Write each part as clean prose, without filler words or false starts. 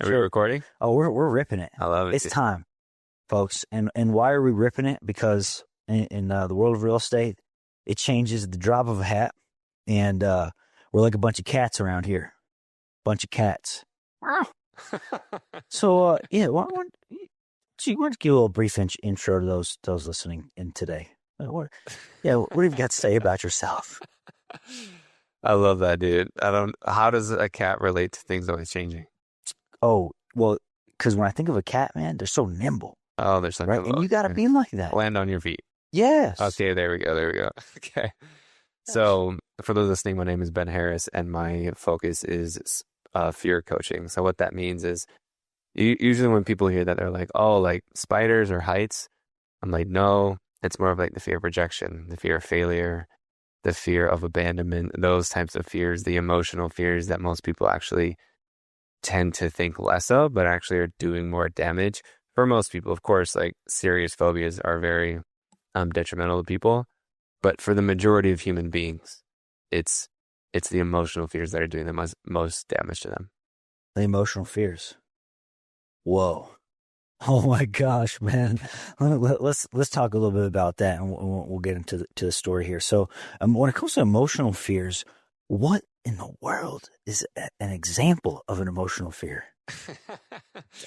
Are we recording? Oh, we're ripping it. I love it. It's time, folks. And why are we ripping it? Because in the world of real estate, it changes at the drop of a hat, and we're like a bunch of cats around here. Bunch of cats. So yeah, why don't you want to give a little brief intro to those listening in today? What have you got to say about yourself? I love that, dude. How does a cat relate to things always changing? Oh, well, because when I think of a cat, man, they're so nimble, Oh, there's something right? And you got to be like that. Land on your feet. Yes. Okay, there we go. Okay. So for those listening, my name is Ben Harris, and my focus is fear coaching. So what that means is usually when people hear that, they're like, oh, like spiders or heights. I'm like, no, it's more of like the fear of rejection, the fear of failure, the fear of abandonment, those types of fears, the emotional fears that most people actually tend to think less of, but actually are doing more damage. For most people, of course, like serious phobias are very detrimental to people. But for the majority of human beings, it's the emotional fears that are doing the most damage to them. The emotional fears. Whoa. Oh my gosh, man. Let's talk a little bit about that, and we'll get into the story here. So when it comes to emotional fears, what in the world is an example of an emotional fear?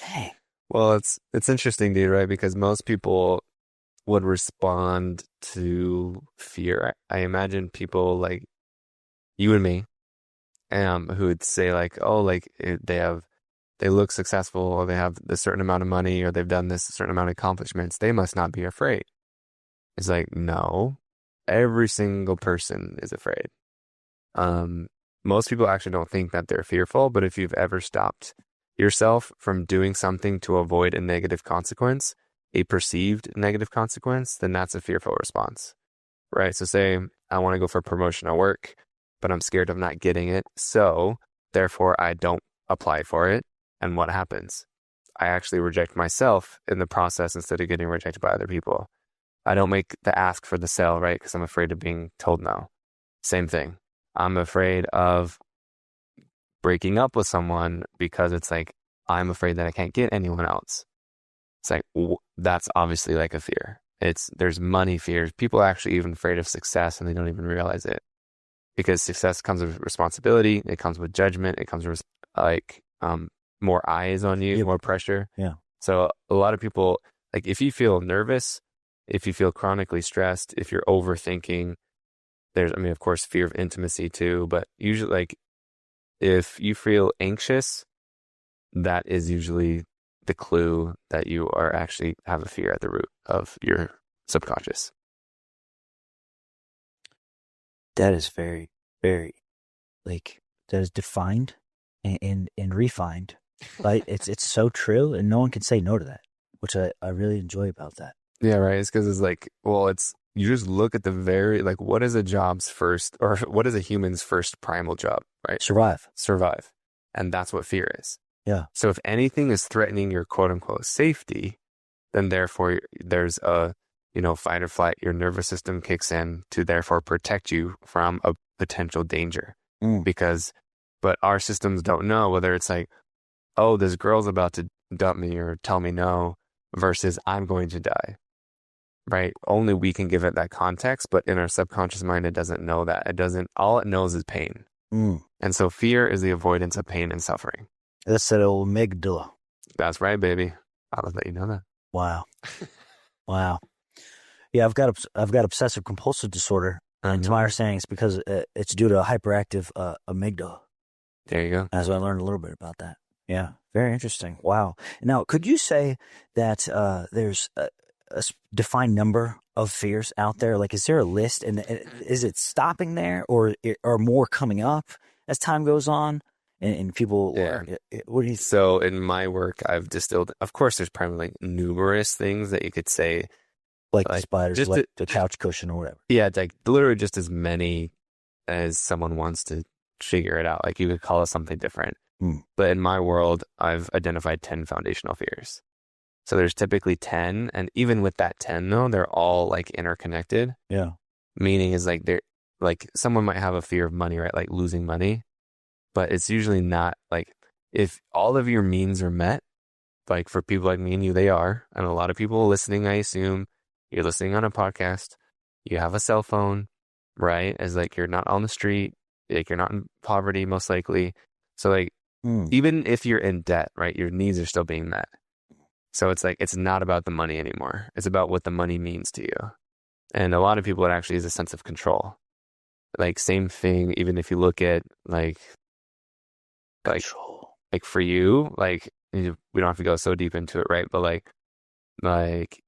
Dang. Well, it's interesting, dude, right? Because most people would respond to fear. I imagine people like you and me, who would say like, oh, like they look successful, or they have a certain amount of money, or they've done this certain amount of accomplishments. They must not be afraid. It's like, no, every single person is afraid. Most people actually don't think that they're fearful, but if you've ever stopped yourself from doing something to avoid a negative consequence, a perceived negative consequence, then that's a fearful response, right? So say I want to go for a promotion at work, but I'm scared of not getting it. So therefore I don't apply for it. And what happens? I actually reject myself in the process instead of getting rejected by other people. I don't make the ask for the sale, right? Because I'm afraid of being told no. Same thing. I'm afraid of breaking up with someone because it's like, I'm afraid that I can't get anyone else. It's like, that's obviously like a fear. There's money fears. People are actually even afraid of success, and they don't even realize it, because success comes with responsibility. It comes with judgment. It comes with more eyes on you, more pressure. Yeah. So a lot of people, like if you feel nervous, if you feel chronically stressed, if you're overthinking, of course, fear of intimacy too, but usually like if you feel anxious, that is usually the clue that you are actually have a fear at the root of your subconscious. That is very, very, that is defined and refined. Right? It's so true, and no one can say no to that, which I really enjoy about that. Yeah, right. It's because it's like, well, you just look at what is a job's first, or what is a human's first primal job, right? Survive. And that's what fear is. Yeah. So if anything is threatening your quote unquote safety, then therefore there's a, fight or flight. Your nervous system kicks in to therefore protect you from a potential danger. But our systems don't know whether it's like, oh, this girl's about to dump me or tell me no, versus I'm going to die. Right? Only we can give it that context, but in our subconscious mind, it doesn't know that. All it knows is pain. And so fear is the avoidance of pain and suffering. That's that old amygdala. That's right, baby. I'll let you know that. Wow. Wow. Yeah, I've got obsessive compulsive disorder. And to my understanding, it's because it's due to a hyperactive amygdala. There you go. As I learned a little bit about that. Yeah, very interesting. Wow. Now, could you say that there's a defined number of fears out there? Like, is there a list, and is it stopping there, or are more coming up as time goes on? And people, what do you? So in my work, I've distilled. Of course, there's probably like numerous things that you could say, like spiders, like the couch cushion or whatever. Yeah, it's like literally just as many as someone wants to figure it out. Like you could call it something different. But in my world, I've identified 10 foundational fears. So there's typically 10, and even with that 10 though, they're all like interconnected. Yeah. Meaning is like they're like someone might have a fear of money, right? Like losing money, but it's usually not like if all of your means are met, like for people like me and you, they are, and a lot of people listening, I assume you're listening on a podcast, you have a cell phone, right? As like you're not on the street, like you're not in poverty, most likely. So like Mm. even if you're in debt, right, your needs are still being met. So it's like it's not about the money anymore. It's about what the money means to you. And a lot of people, it actually is a sense of control. Like same thing, even if you look at like Control. like for you, like we don't have to go so deep into it, right? But like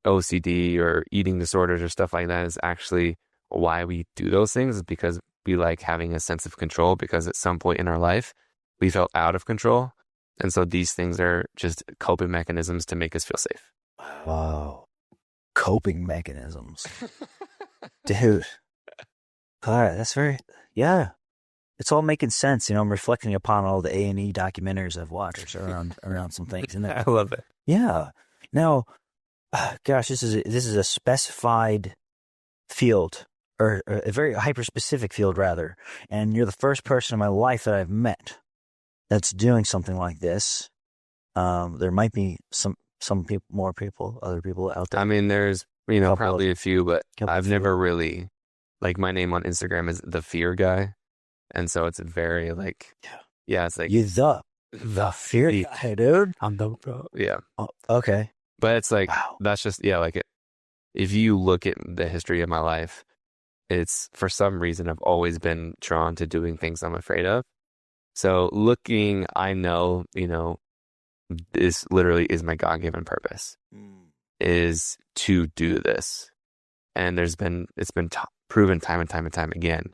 OCD or eating disorders or stuff like that is actually why we do those things, is because we like having a sense of control, because at some point in our life we felt out of control. And so these things are just coping mechanisms to make us feel safe. Wow. Coping mechanisms. Dude. All right, that's very, yeah. It's all making sense. I'm reflecting upon all the A&E documentaries I've watched around some things. And I love it. yeah. Now, gosh, this is a specified field, or a very hyper-specific field, rather. And you're the first person in my life that I've met that's doing something like this. There might be some people, other people out there. I mean, there's, probably a few, but I've never really, like my name on Instagram is the fear guy. And so it's very like, yeah, it's like you the fear guy, dude. I'm the bro. Yeah. Oh, okay. But it's like, Wow. that's just, yeah, like if you look at the history of my life, it's for some reason I've always been drawn to doing things I'm afraid of. So looking, I know, this literally is my God-given purpose, is to do this. And it's been proven time and time and time again,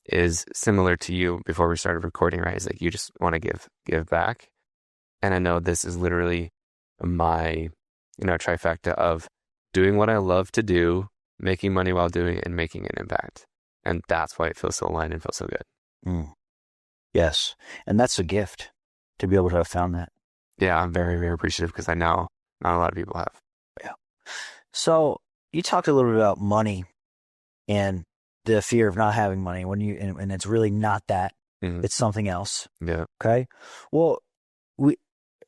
is similar to you before we started recording, right? It's like you just want to give back. And I know this is literally my, trifecta of doing what I love to do, making money while doing it, and making an impact. And that's why it feels so aligned and feels so good. Mm. Yes. And that's a gift to be able to have found that. Yeah, I'm very, very appreciative, because I know not a lot of people have. Yeah. So you talked a little bit about money and the fear of not having money and it's really not that. Mm-hmm. It's something else. Yeah. Okay. Well, we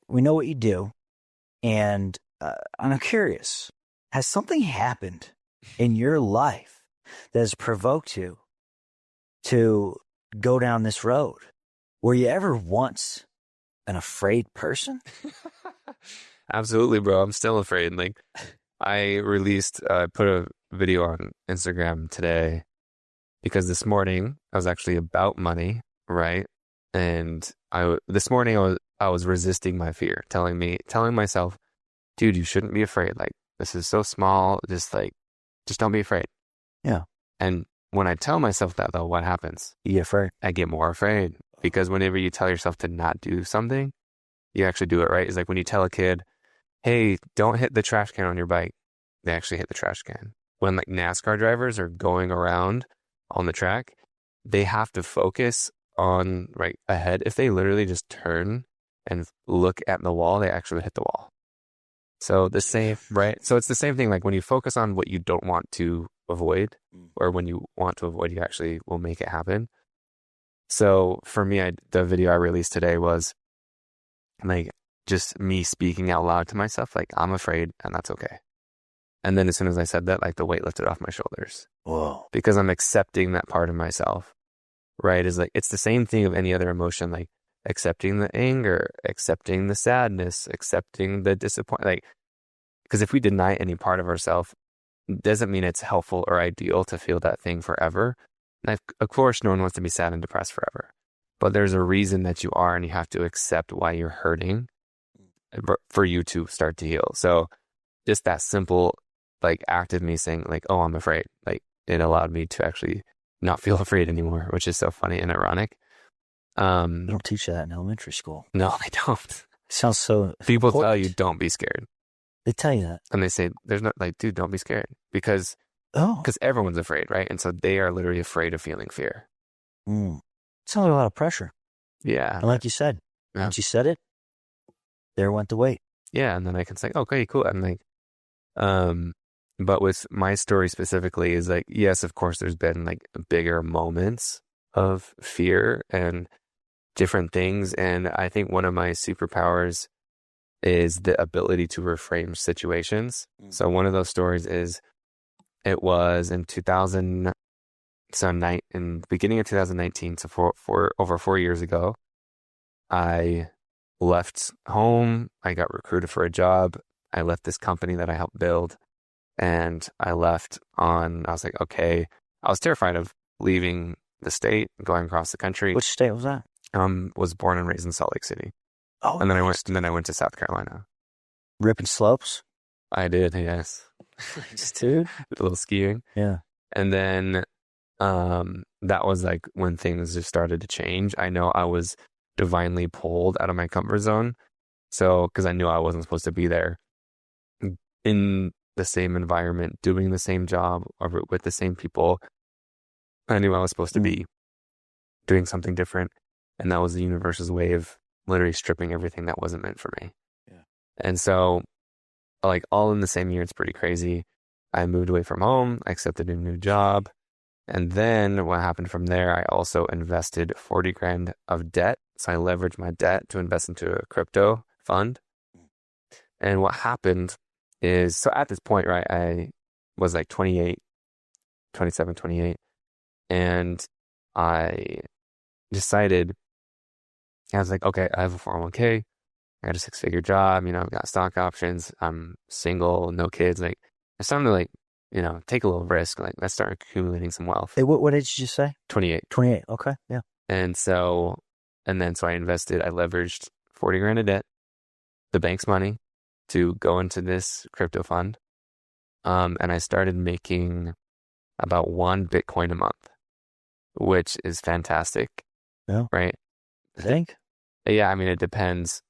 know what you do, and I'm curious, has something happened in your life that has provoked you to go down this road? Were you ever once an afraid person? Absolutely, bro. I'm still afraid. Like I put a video on Instagram today, because this morning I was actually about money, right? And this morning I was resisting my fear, telling myself, dude, you shouldn't be afraid. Like this is so small. Just don't be afraid. Yeah. And when I tell myself that, though, what happens? You get afraid. I get more afraid, because whenever you tell yourself to not do something, you actually do it, right? It's like when you tell a kid, hey, don't hit the trash can on your bike. They actually hit the trash can. When like NASCAR drivers are going around on the track, they have to focus on right ahead. If they literally just turn and look at the wall, they actually hit the wall. So the same, right? So it's the same thing. Like when you focus on what you don't want to avoid, or when you want to avoid, you actually will make it happen. So for me, the video I released today was like just me speaking out loud to myself, like I'm afraid, and that's okay. And then as soon as I said that, like the weight lifted off my shoulders. Whoa. Because I'm accepting that part of myself, right? Is like, it's the same thing of any other emotion, like accepting the anger, accepting the sadness, accepting the disappointment. Like, because if we deny any part of ourselves, doesn't mean it's helpful or ideal to feel that thing forever. And of course, no one wants to be sad and depressed forever. But there's a reason that you are, and you have to accept why you're hurting for you to start to heal. So just that simple, like act of me saying like, oh, I'm afraid, like it allowed me to actually not feel afraid anymore, which is so funny and ironic. They don't teach that in elementary school. No, they don't. It sounds so People important. tell you, don't be scared. They tell you that. And they say, there's no, like, dude, don't be scared. Because everyone's afraid, right? And so they are literally afraid of feeling fear. Sounds like a lot of pressure. Yeah. And like you said, once you said it, there went the weight. Yeah. And then I can say, okay, cool. I'm like, but with my story specifically is like, yes, of course, there's been like bigger moments of fear and different things. And I think one of my superpowers is the ability to reframe situations. Mm. So one of those stories is it was in 2000, in beginning of 2019, so for over 4 years ago, I left home. I got recruited for a job. I left this company that I helped build, and I was like, okay, I was terrified of leaving the state, going across the country. Which state was that? Was born and raised in Salt Lake City. Oh, And then nice. I went to South Carolina. Ripping slopes. I did, yes. Nice, dude. A little skiing. Yeah. And then that was like when things just started to change. I know I was divinely pulled out of my comfort zone. So, because I knew I wasn't supposed to be there in the same environment, doing the same job or with the same people. I knew I was supposed to be doing something different. And that was the universe's way of literally stripping everything that wasn't meant for me. Yeah. And so, like, all in the same year, it's pretty crazy. I moved away from home, I accepted a new job. And then what happened from there, I also invested 40 grand of debt. So I leveraged my debt to invest into a crypto fund. And what happened is, so at this point, right, I was like 28, 27, 28. And I decided, I was like, okay, I have a 401k. I got a 6-figure job. I've got stock options. I'm single, no kids. Like, it's time to take a little risk. Like, let's start accumulating some wealth. Hey, what age did you say? 28. 28. Okay. Yeah. And so I leveraged 40 grand of debt, the bank's money, to go into this crypto fund. And I started making about 1 Bitcoin a month, which is fantastic. Yeah. Right? I think. Yeah. I mean, it depends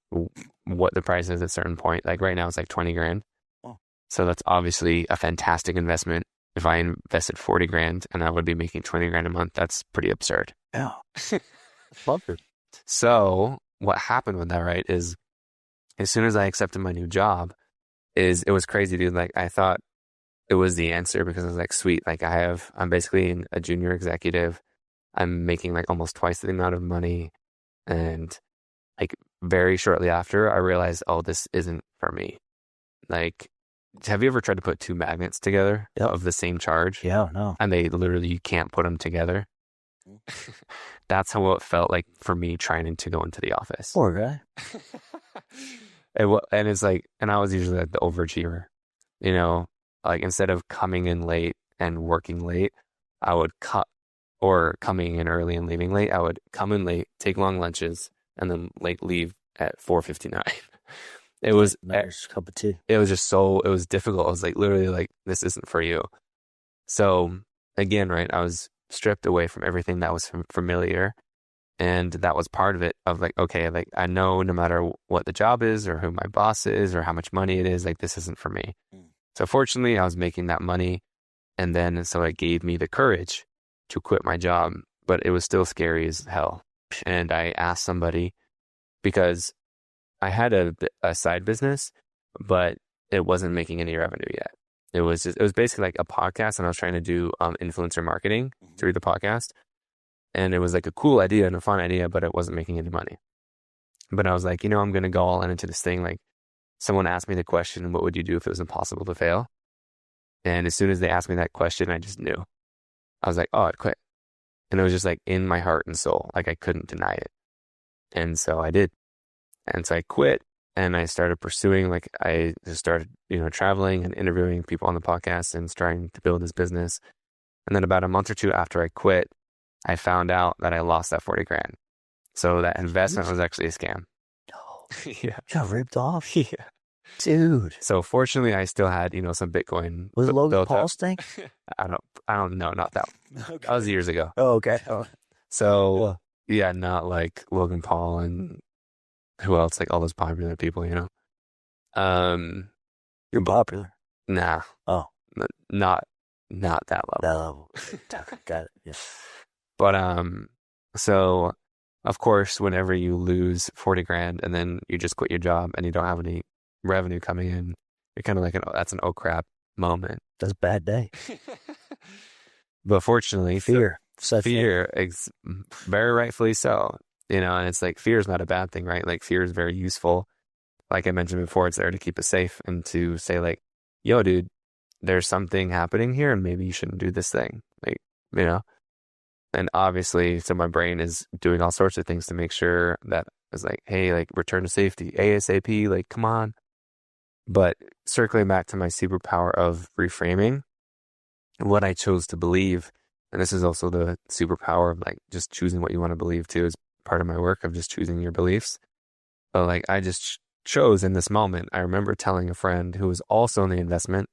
what the price is at a certain point. Like right now it's like 20 grand. Oh. So that's obviously a fantastic investment. If I invested 40 grand and I would be making 20 grand a month, that's pretty absurd. Yeah. Love it. So what happened with that, right, is as soon as I accepted my new job, it was crazy, dude. Like I thought it was the answer because I was like, sweet, like I'm basically a junior executive. I'm making like almost twice the amount of money. And like very shortly after, I realized, oh, this isn't for me. Like, have you ever tried to put 2 magnets together of the same charge? Yeah, no. And they literally, you can't put them together. That's how it felt like for me trying to go into the office. Poor guy. And it's like, and I was usually like the overachiever, like instead of coming in late and working late, I would or coming in early and leaving late. I would come in late, take long lunches, and then like leave at 4:59. It was nice cup of tea. It was it was difficult. I was like literally like, this isn't for you. So again, right, I was stripped away from everything that was familiar. And that was part of it of like, okay, like I know no matter what the job is or who my boss is or how much money it is, like this isn't for me. So fortunately I was making that money. And then so it gave me the courage to quit my job, but it was still scary as hell. And I asked somebody because I had a side business, but it wasn't making any revenue yet. It was basically like a podcast, and I was trying to do influencer marketing through the podcast. And it was like a cool idea and a fun idea, but it wasn't making any money. But I was like, I'm going to go all into this thing. Like someone asked me the question, what would you do if it was impossible to fail? And as soon as they asked me that question, I just knew. I was like, oh, I'd quit. And it was just like in my heart and soul, like I couldn't deny it. And so I did. And so I quit and I started pursuing, like I just started, traveling and interviewing people on the podcast and trying to build this business. And then about a month or two after I quit, I found out that I lost that 40 grand. So that investment was actually a scam. No. Yeah. You got ripped off? Yeah. Dude. So fortunately I still had, some Bitcoin. Was it Logan built Paul's up. thing? I don't know, not that one. Okay. That was years ago. Oh, okay. Oh. So yeah, not like Logan Paul and who else, like all those popular people, You're popular. Nah. Oh. Not that level. That level. Got it. Yeah. But so of course, whenever you lose 40 grand and then you just quit your job and you don't have any revenue coming in, you're kind of like that's an oh crap moment. That's a bad day. But fortunately, fear. Very rightfully so. And it's like fear is not a bad thing, right? Like fear is very useful. Like I mentioned before, it's there to keep us safe and to say like, yo, dude, there's something happening here and maybe you shouldn't do this thing. Like, you know, and obviously, so my brain is doing all sorts of things to make sure that it's like, hey, like return to safety, ASAP, like, come on. But circling back to my superpower of reframing, what I chose to believe, and this is also the superpower of like just choosing what you want to believe too, is part of my work of just choosing your beliefs. But like I just chose in this moment. I remember telling a friend who was also in the investment,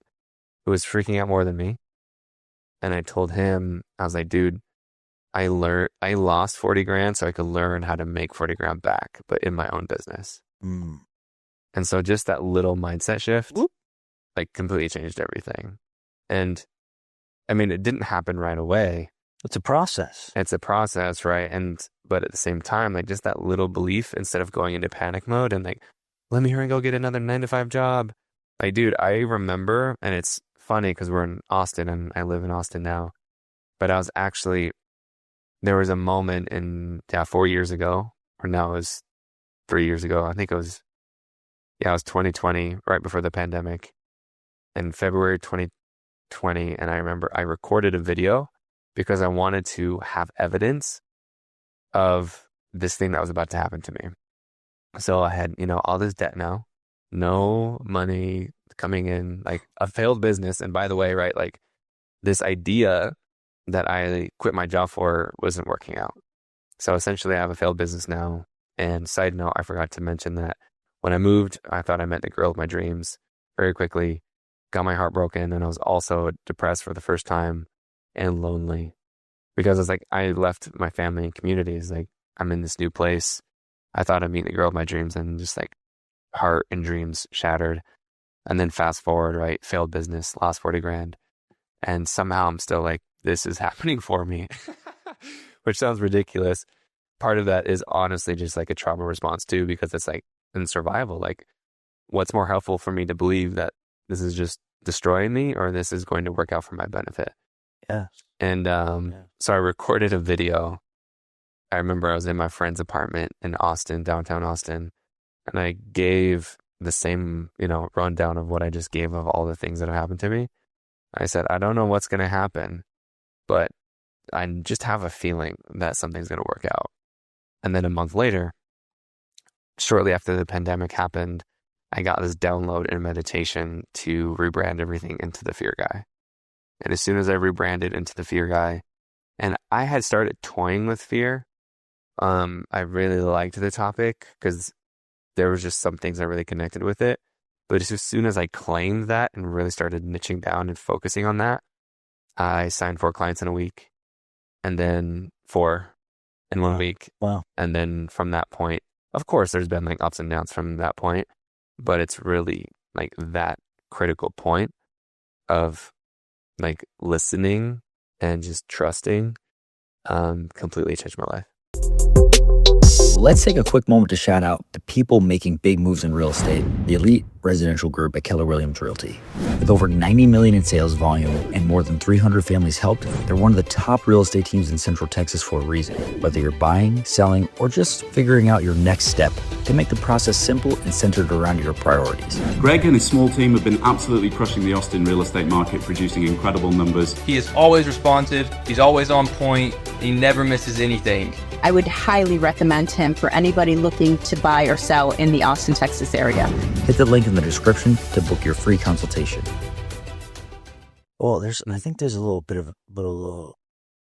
who was freaking out more than me. And I told him, I was like, dude, I lost 40 grand so I could learn how to make 40 grand back, but in my own business. Mm. And so just that little mindset shift, Whoop. like completely changed everything. And I mean, it didn't happen right away. It's a process. It's a process, right? But at the same time, like just that little belief, instead of going into panic mode and like, let me hurry and go get another 9 to 5 job. Like, dude, I remember, and it's funny because we're in Austin and I live in Austin now, but there was a moment 4 years ago, or now it was 3 years ago. I think it was 2020, right before the pandemic, in February 2020. And I remember I recorded a video because I wanted to have evidence of this thing that was about to happen to me. So I had, all this debt now, no money coming in, like a failed business. And by the way, right, like this idea that I quit my job for wasn't working out. So essentially I have a failed business now. And side note, I forgot to mention that when I moved, I thought I met the girl of my dreams very quickly, got my heart broken, and I was also depressed for the first time and lonely because it's like I left my family and communities. Like I'm in this new place. I thought I'd meet the girl of my dreams and just like heart and dreams shattered. And then fast forward, right? Failed business, lost 40 grand. And somehow I'm still like, this is happening for me, which sounds ridiculous. Part of that is honestly just like a trauma response too, because it's like in survival, like what's more helpful for me to believe that this is just destroying me or this is going to work out for my benefit? Yeah. And so I recorded a video. I remember I was in my friend's apartment in Austin, downtown Austin, and I gave the same, rundown of what I just gave of all the things that have happened to me. I said, I don't know what's going to happen, but I just have a feeling that something's going to work out. And then a month later, shortly after the pandemic happened, I got this download in meditation to rebrand everything into the Fear Guy. And as soon as I rebranded into the Fear Guy, and I had started toying with fear, I really liked the topic because there was just some things I really connected with it. But as soon as I claimed that and really started niching down and focusing on that, I signed 4 clients in a week and then 4 in 1 week. Wow. And then from that point, of course, there's been like ups and downs from that point, but it's really like that critical point of like listening and just trusting completely changed my life. Let's take a quick moment to shout out the people making big moves in real estate, the elite residential group at Keller Williams Realty. With over 90 million in sales volume and more than 300 families helped, they're one of the top real estate teams in Central Texas for a reason. Whether you're buying, selling, or just figuring out your next step, they make the process simple and centered around your priorities. Greg and his small team have been absolutely crushing the Austin real estate market, producing incredible numbers. He is always responsive, he's always on point, he never misses anything. I would highly recommend him for anybody looking to buy or sell in the Austin, Texas area. Hit the link in the description to book your free consultation. Well, I think there's a little bit of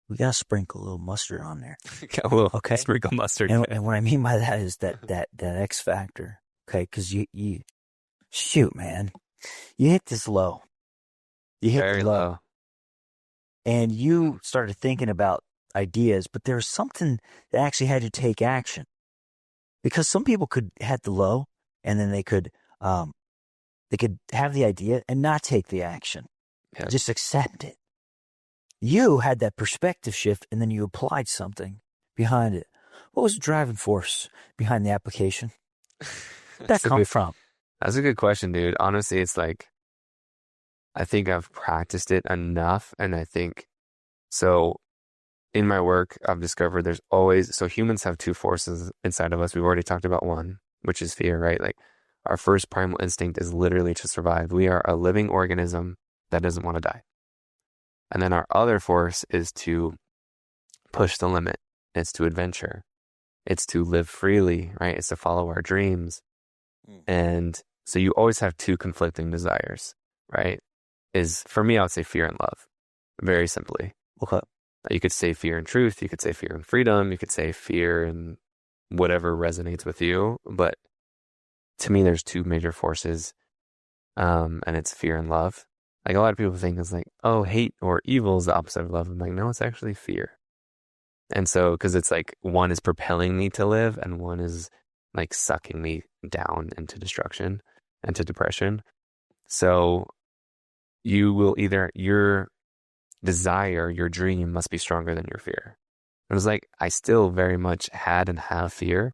we gotta sprinkle a little mustard on there. Okay. Sprinkle mustard. And what I mean by that is that X factor. Okay, because you shoot, man, you hit this low. You hit very low. And you started thinking about ideas, but there was something that actually had to take action. Because some people could have the low and then they could have the idea and not take the action. Yep. Just accept it. You had that perspective shift and then you applied something behind it. What was the driving force behind the application? Where'd that come from? That's a good question, dude. Honestly, it's like, I think I've practiced it enough. And I think, so in my work, I've discovered there's always, so humans have two forces inside of us. We've already talked about one, which is fear, right? Like our first primal instinct is literally to survive. We are a living organism that doesn't want to die. And then our other force is to push the limit. It's to adventure. It's to live freely, right? It's to follow our dreams. And so you always have two conflicting desires, right? Is for me, I would say fear and love, very simply. Okay. You could say fear and truth. You could say fear and freedom. You could say fear and whatever resonates with you. But to me, there's two major forces, and it's fear and love. Like a lot of people think it's like, oh, hate or evil is the opposite of love. I'm like, no, it's actually fear. And so, because it's like one is propelling me to live and one is like sucking me down into destruction and to depression. So you will either, your desire, your dream must be stronger than your fear. It was like, I still very much had and have fear,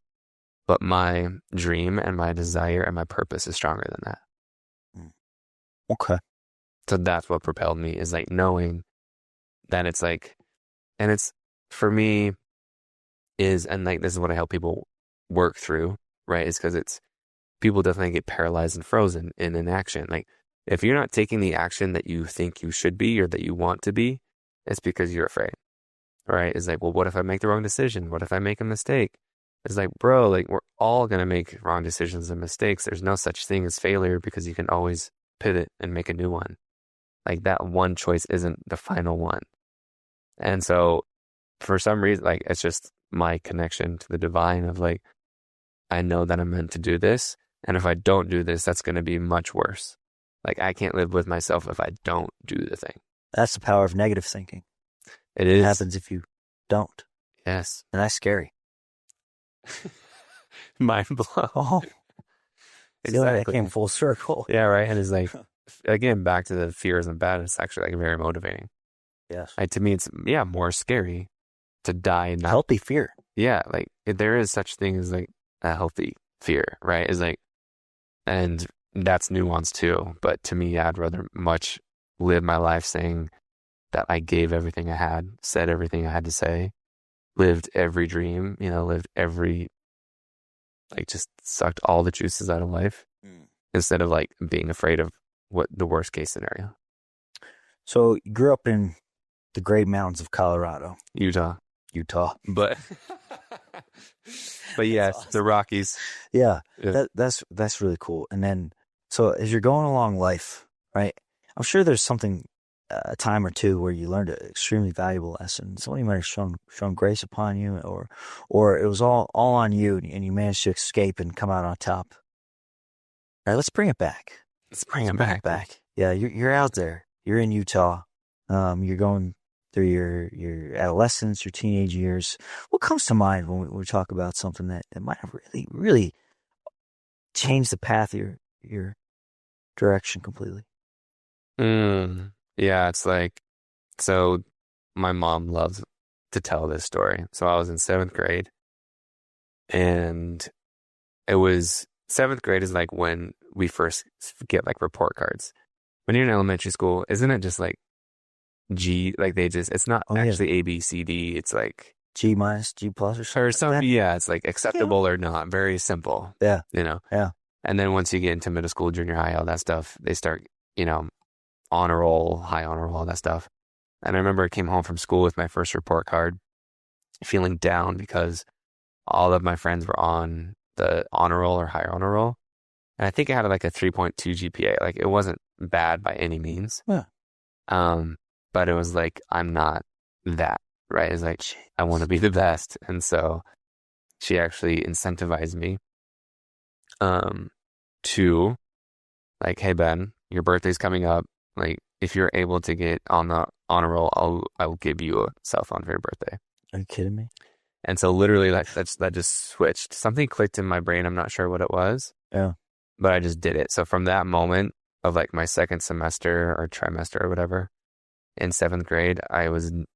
but my dream and my desire and my purpose is stronger than that. Okay. So that's what propelled me, is like knowing that it's like, and it's for me is, and like this is what I help people work through, right? Is because it's, people definitely get paralyzed and frozen in inaction. Like if you're not taking the action that you think you should be or that you want to be, it's because you're afraid, right? It's like, well, what if I make the wrong decision? What if I make a mistake? It's like, bro, like we're all going to make wrong decisions and mistakes. There's no such thing as failure because you can always pivot and make a new one. Like that one choice isn't the final one. And so for some reason, like it's just my connection to the divine of like, I know that I'm meant to do this. And if I don't do this, that's going to be much worse. Like I can't live with myself if I don't do the thing. That's the power of negative thinking. It is. It happens if you don't. Yes. And that's scary. Mind blown. Oh. Exactly. That came full circle. Yeah, right. And it's like, again, back to the fear isn't bad. It's actually like very motivating. Yes. Like to me, it's more scary to die. Not, healthy fear. Yeah. Like there is such thing as like a healthy fear, right? Is like, and that's nuanced too. But to me, I'd rather much live my life saying that I gave everything I had, said everything I had to say, lived every dream, lived every, like just sucked all the juices out of life instead of like being afraid of what the worst case scenario. So you grew up in the great mountains of Colorado. Utah. But yes, awesome. The Rockies. Yeah. That's really cool. And then, so as you're going along life, right, I'm sure there's something, a time or two where you learned an extremely valuable lesson. Somebody might have shown grace upon you, or it was all on you, and you managed to escape and come out on top. All right, let's bring it back. Let's bring it back. Yeah, you're out there. You're in Utah. You're going through your adolescence, your teenage years. What comes to mind when we talk about something that might have really, really changed the path of your direction completely? Yeah, it's like, so my mom loves to tell this story. So I was in 7th grade, and it was 7th grade is like when we first get like report cards. When you're in elementary school, isn't it just like G, like it's not actually A, B, C, D. It's like G minus, G plus or something. Yeah, it's like acceptable or not. Very simple. Yeah. Yeah. And then once you get into middle school, junior high, all that stuff, they start, honor roll, high honor roll, all that stuff. And I remember I came home from school with my first report card, feeling down because all of my friends were on the honor roll or higher honor roll. And I think I had like a 3.2 GPA. Like it wasn't bad by any means. Yeah. But it was like, I'm not that, right? It's like, I want to be the best. And so she actually incentivized me to like, hey, Ben, your birthday's coming up. Like, if you're able to get on the honor roll, I'll give you a cell phone for your birthday. Are you kidding me? And so literally that just switched. Something clicked in my brain. I'm not sure what it was. Yeah. But I just did it. So from that moment of like my second semester or trimester or whatever in 7th grade, I think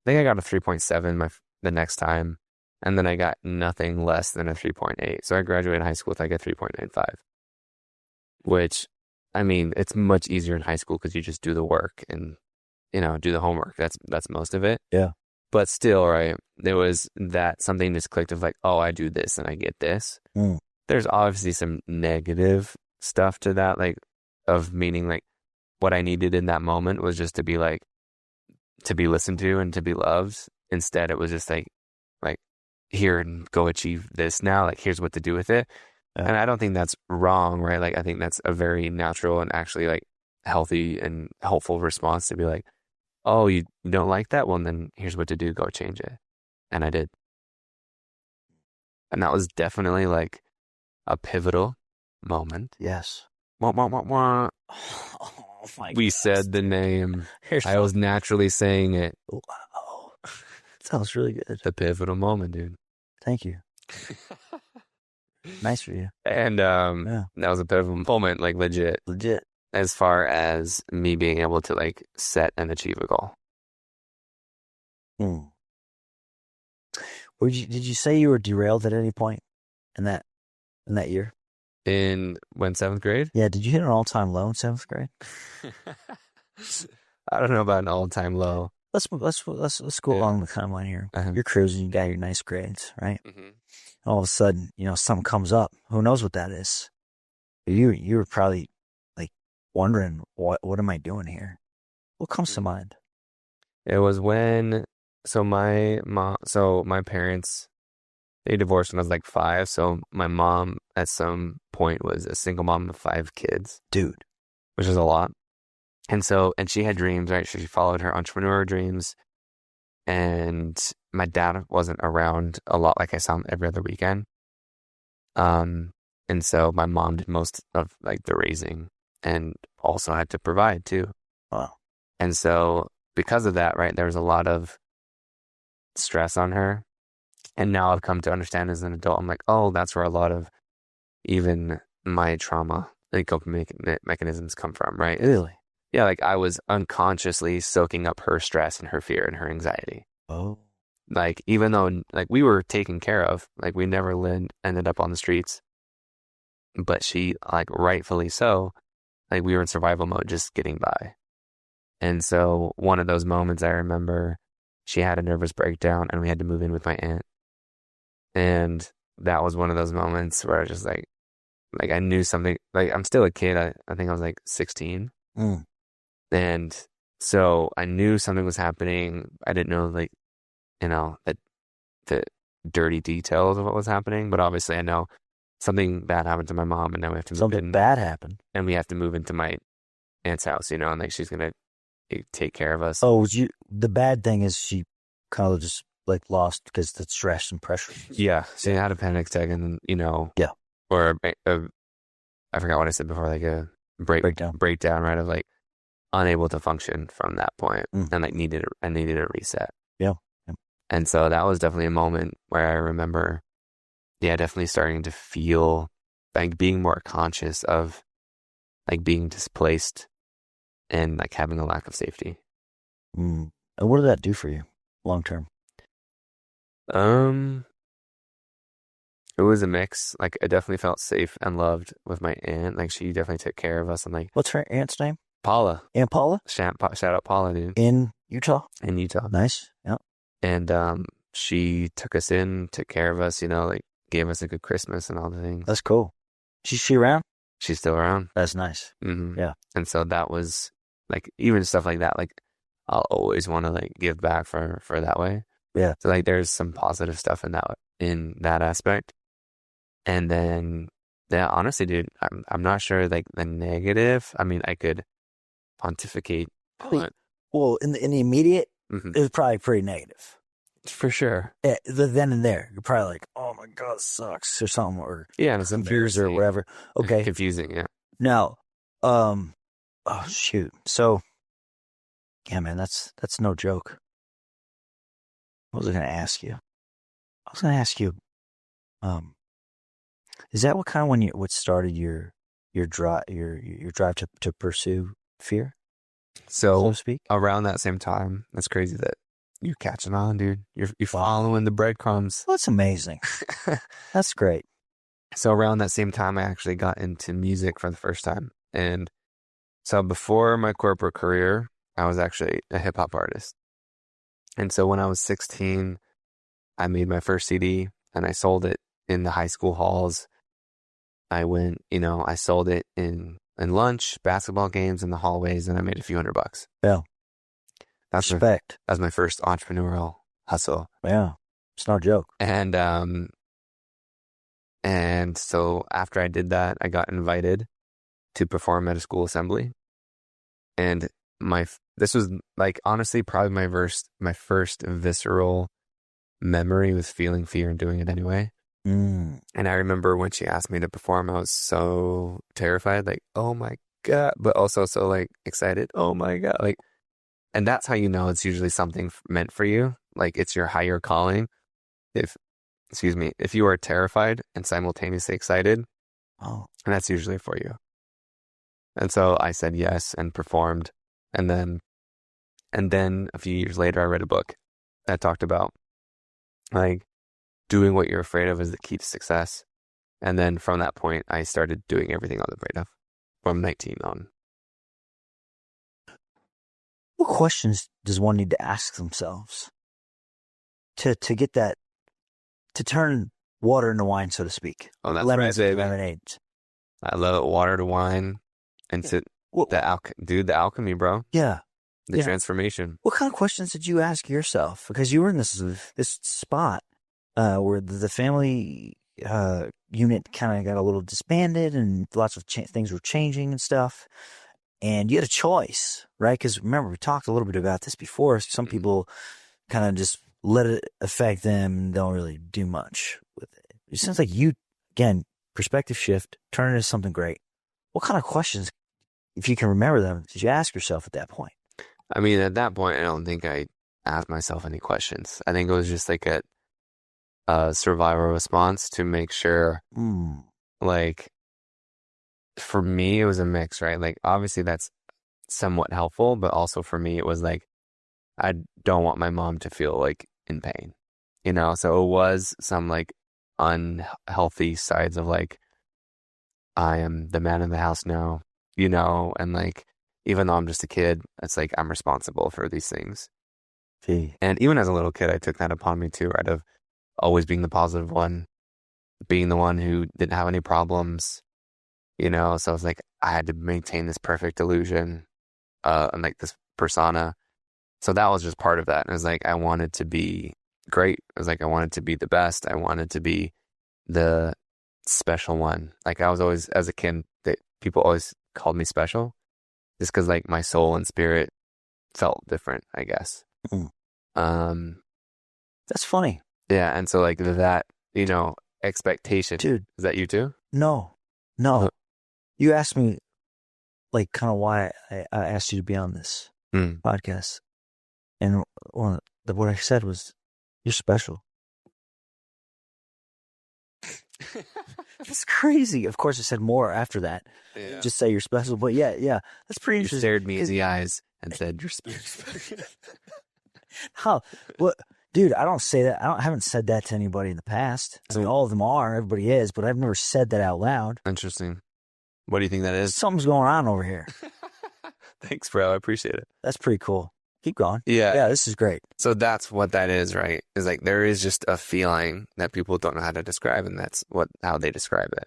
I got a 3.7 the next time. And then I got nothing less than a 3.8. So I graduated high school with like a 3.95, which, I mean, it's much easier in high school because you just do the work and, do the homework. That's most of it. Yeah. But still, right, there was that something just clicked of like, oh, I do this and I get this. Mm. There's obviously some negative stuff to that, like of meaning like what I needed in that moment was just to be like, to be listened to and to be loved. Instead, it was just like here and go achieve this now. Like, here's what to do with it. Yeah. And I don't think that's wrong, right? Like, I think that's a very natural and actually like healthy and helpful response to be like, oh, you don't like that? Well, then here's what to do. Go change it. And I did. And that was definitely like a pivotal moment. Yes. Wah, wah, wah, wah. Oh my We gosh. said the name. Here's I was naturally saying it. wow. Sounds really good. The pivotal moment, dude. Thank you. Nice for you. And Yeah. that was a pivotal moment, like legit, Legit. as far as me being able to like set and achieve a goal. Mm. Did you say you were derailed at any point in that year? In when 7th grade? Yeah. Did you hit an all-time low in 7th grade? I don't know about an all-time low. Let's go Yeah. along the timeline here. Uh-huh. You're cruising. You got your nice grades, right? Mhm. All of a sudden, something comes up. Who knows what that is? You were probably like wondering, what am I doing here? What comes to mind? It was when, my parents, they divorced when I was like 5. So my mom at some point was a single mom of 5 kids, Dude. which is a lot. And she had dreams, right? She followed her entrepreneur dreams. And my dad wasn't around a lot. Like I saw him every other weekend. And so my mom did most of like the raising and also had to provide too. Wow. And so because of that, right, there was a lot of stress on her. And now I've come to understand as an adult, I'm like, oh, that's where a lot of even my trauma, like coping mechanisms come from, right? Really? Yeah, like I was unconsciously soaking up her stress and her fear and her anxiety. Oh. Like, even though like we were taken care of, like we never ended up on the streets, but she, like rightfully so, like we were in survival mode, just getting by. And so one of those moments I remember, she had a nervous breakdown and we had to move in with my aunt. And that was one of those moments where I was just like I knew something, like I'm still a kid. I think I was like 16. Mm. And so I knew something was happening. I didn't know like, that the dirty details of what was happening, but obviously I know something bad happened to my mom and now we have to move Something in. bad happened. And we have to move into my aunt's house, and like she's going to take care of us. Oh, the bad thing is she kind of just like lost because the stress and pressure. Yeah. She had a panic attack and, Yeah. Or I forgot what I said before, like a breakdown, right? Of like unable to function from that point and like I needed a reset. Yeah. And so that was definitely a moment where I remember, definitely starting to feel like being more conscious of like being displaced and like having a lack of safety. Mm. And what did that do for you long term? It was a mix. Like I definitely felt safe and loved with my aunt. Like she definitely took care of us. And like, What's her aunt's name? Paula. Aunt Paula? Shout out Paula, dude. In Utah? In Utah. Nice. Yeah. And she took us in, took care of us, like gave us a good Christmas and all the things. That's cool. Is she around? She's still around. That's nice. Mm-hmm. Yeah. And so that was like, even stuff like that, like I'll always want to like give back for that way. Yeah. So like there's some positive stuff in that aspect. And then, honestly, dude, I'm not sure like the negative. I mean, I could pontificate. Well, in the immediate, mm-hmm. it was probably pretty negative. For sure. Yeah, then and there, you're probably like, "Oh my god, it sucks," or something, or it's confused or whatever. Okay, confusing. Yeah. Now, oh shoot. So, yeah, man, that's no joke. What was I going to ask you? I was going to ask you, is that what started your drive to pursue fear, so to speak? Around that same time, that's crazy that you're catching on, dude. You're following the breadcrumbs. Well, that's amazing. That's great. So around that same time, I actually got into music for the first time. And so before my corporate career, I was actually a hip hop artist. And so when I was 16, I made my first CD and I sold it in the high school halls. I went, I sold it in lunch, basketball games in the hallways, and I made a few $100. Yeah. That's Respect. That's my first entrepreneurial hustle. Yeah. It's no joke. And so after I did that, I got invited to perform at a school assembly. And this was like, honestly, probably my first visceral memory was feeling fear and doing it anyway. Mm. And I remember when she asked me to perform, I was so terrified, like, oh my God, but also so like excited. Oh my God. Like, and that's how you know it's usually something meant for you. Like it's your higher calling. If you are terrified and simultaneously excited, and that's usually for you. And so I said yes and performed. And then a few years later, I read a book that talked about like doing what you're afraid of is the key to success. And then from that point, I started doing everything I was afraid of from 19 on. What questions does one need to ask themselves to get that, to turn water into wine, so to speak? Oh, that's Lemons right, into baby. lemonades. I love water to wine and the alchemy, bro. Yeah. The transformation. What kind of questions did you ask yourself? Because you were in this spot where the family unit kind of got a little disbanded and lots of things were changing and stuff. And you had a choice, right? Because remember, we talked a little bit about this before. Some people kind of just let it affect them and don't really do much with it. It sounds like you, again, perspective shift, turn it into something great. What kind of questions, if you can remember them, did you ask yourself at that point? I mean, at that point, I don't think I asked myself any questions. I think it was just like a survival response to make sure, like, for me, it was a mix, right? Like, obviously that's somewhat helpful, but also for me, it was like, I don't want my mom to feel like in pain, So it was some like unhealthy sides of like, I am the man in the house now, and like, even though I'm just a kid, it's like I'm responsible for these things. Gee. And even as a little kid, I took that upon me too, right? Of always being the positive one, being the one who didn't have any problems, So it's like I had to maintain this perfect illusion, and like this persona. So that was just part of that. And it was like I wanted to be great. It was like I wanted to be the best. I wanted to be the special one. Like I was always, as a kid, people always called me special. Just because like my soul and spirit felt different, I guess. That's funny. Yeah, and so like that, expectation. Dude. Is that you too? No. You asked me like kind of why I asked you to be on this podcast. And what I said was, you're special. It's crazy. Of course, I said more after that. Yeah. Just say you're special. But yeah, that's pretty interesting. You stared me in the eyes and said, you're special. How? What? Dude, I don't say that. I haven't said that to anybody in the past. I mean, all of them are. Everybody is. But I've never said that out loud. Interesting. What do you think that is? Something's going on over here. Thanks, bro. I appreciate it. That's pretty cool. Keep going. Yeah, this is great. So that's what that is, right? Is like there is just a feeling that people don't know how to describe, and that's how they describe it.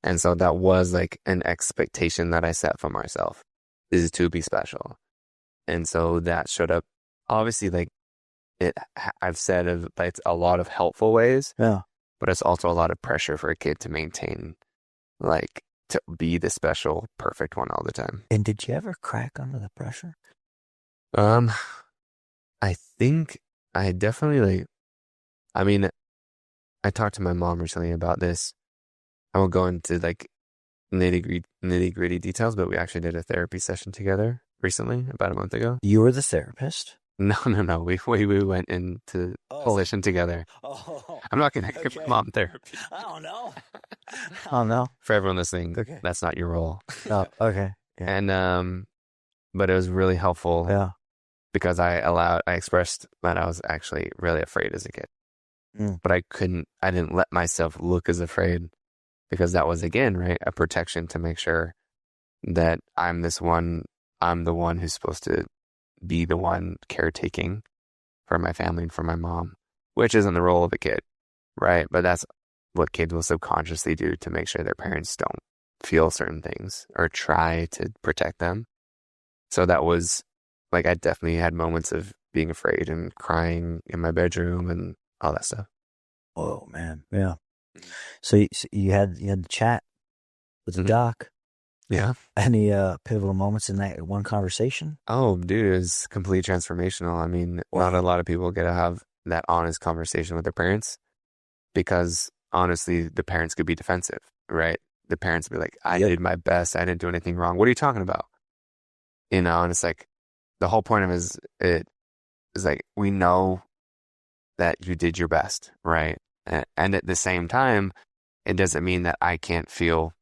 And so that was like an expectation that I set for myself, is to be special. And so that showed up, obviously, like I've said, it's a lot of helpful ways. Yeah. But it's also a lot of pressure for a kid to maintain, like to be the special, perfect one all the time. And did you ever crack under the pressure? I think I definitely I talked to my mom recently about this. I won't go into like nitty gritty details, but we actually did a therapy session together recently, about a month ago. You were the therapist? No. We went into coalition together. Oh, I'm not going to give my mom therapy. I don't know. Oh no. For everyone listening, okay. That's not your role. Oh, okay. Yeah. And but it was really helpful. Yeah. Because I expressed that I was actually really afraid as a kid. But I didn't let myself look as afraid, because that was, again, right, a protection to make sure that I'm the one who's supposed to be the one caretaking for my family and for my mom, which isn't the role of a kid, right? But that's what kids will subconsciously do to make sure their parents don't feel certain things or try to protect them. So that was like, I definitely had moments of being afraid and crying in my bedroom and all that stuff. Whoa, man. Yeah. So you had the chat with the doc. Yeah. Any pivotal moments in that one conversation? Oh, dude, it was completely transformational. I mean, not a lot of people get to have that honest conversation with their parents because honestly, the parents could be defensive, right? The parents would be like, I did my best. I didn't do anything wrong. What are you talking about? You know, and it's like, the whole point of it is like, we know that you did your best, right? And at the same time, it doesn't mean that I can't feel,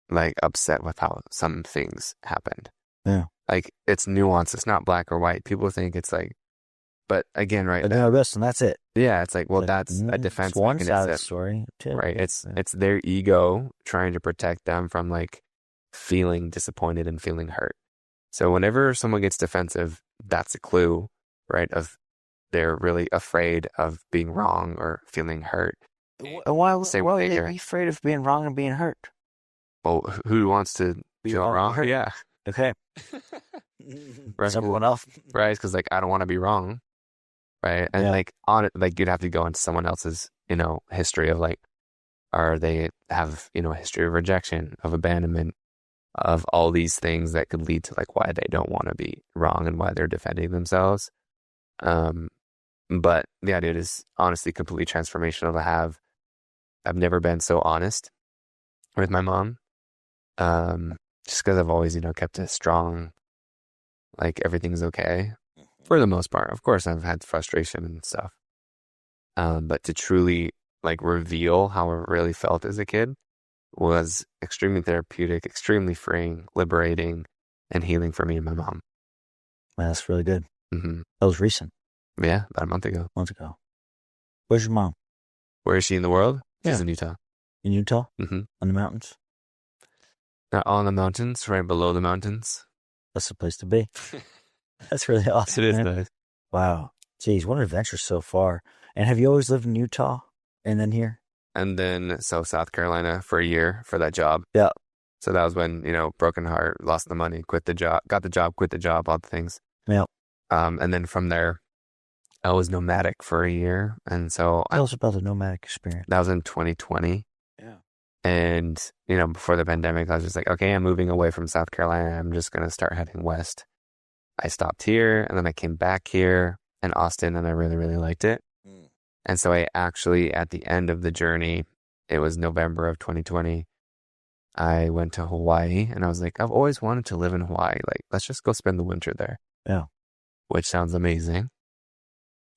like upset with how some things happened. Yeah. Like it's nuanced. It's not black or white. People think it's like, but again, right? I did my best, and that's it. Yeah, it's like, well, Like, that's a defense it's one side of the mechanism, story, too. right? It's their ego trying to protect them from like feeling disappointed and feeling hurt. So whenever someone gets defensive, that's a clue, right? Of they're really afraid of being wrong or feeling hurt. Why would Same they behavior. be afraid of being wrong and being hurt? Well, who wants to feel wrong? hurt. Yeah, Okay. right. Simple enough. Right? Because like I don't want to be wrong, right? And Yeah. like on it, like you'd have to go into someone else's, history of like, are they have a history of rejection, of abandonment, of all these things that could lead to like why they don't want to be wrong and why they're defending themselves. But the idea is honestly completely transformational to have. I've never been so honest with my mom. Just because I've always, kept it strong, like everything's okay for the most part. Of course, I've had frustration and stuff. But to truly like reveal how I really felt as a kid was extremely therapeutic, extremely freeing, liberating, and healing for me and my mom. Man, that's really good. Mm-hmm. That was recent. Yeah, about a month ago. Months ago. Where's your mom? Where is she in the world? She's Yeah. in Utah. In Utah? Mm-hmm. On the mountains? Not on the mountains, right below the mountains. That's the place to be. That's really awesome. It is man. nice. Wow. Geez, what an adventure so far. And have you always lived in Utah and then here? And then South Carolina for a year for that job. Yeah. So that was when, broken heart, lost the money, quit the job, got the job, quit the job, all the things. Yeah. And then from there, I was nomadic for a year. And so Tell us about the nomadic experience. that was in 2020. Yeah. And, before the pandemic, I was just like, okay, I'm moving away from South Carolina. I'm just going to start heading west. I stopped here and then I came back here in Austin and I really, really liked it. And so I actually, at the end of the journey, it was November of 2020, I went to Hawaii and I was like, I've always wanted to live in Hawaii. Like, let's just go spend the winter there. Yeah. Which sounds amazing.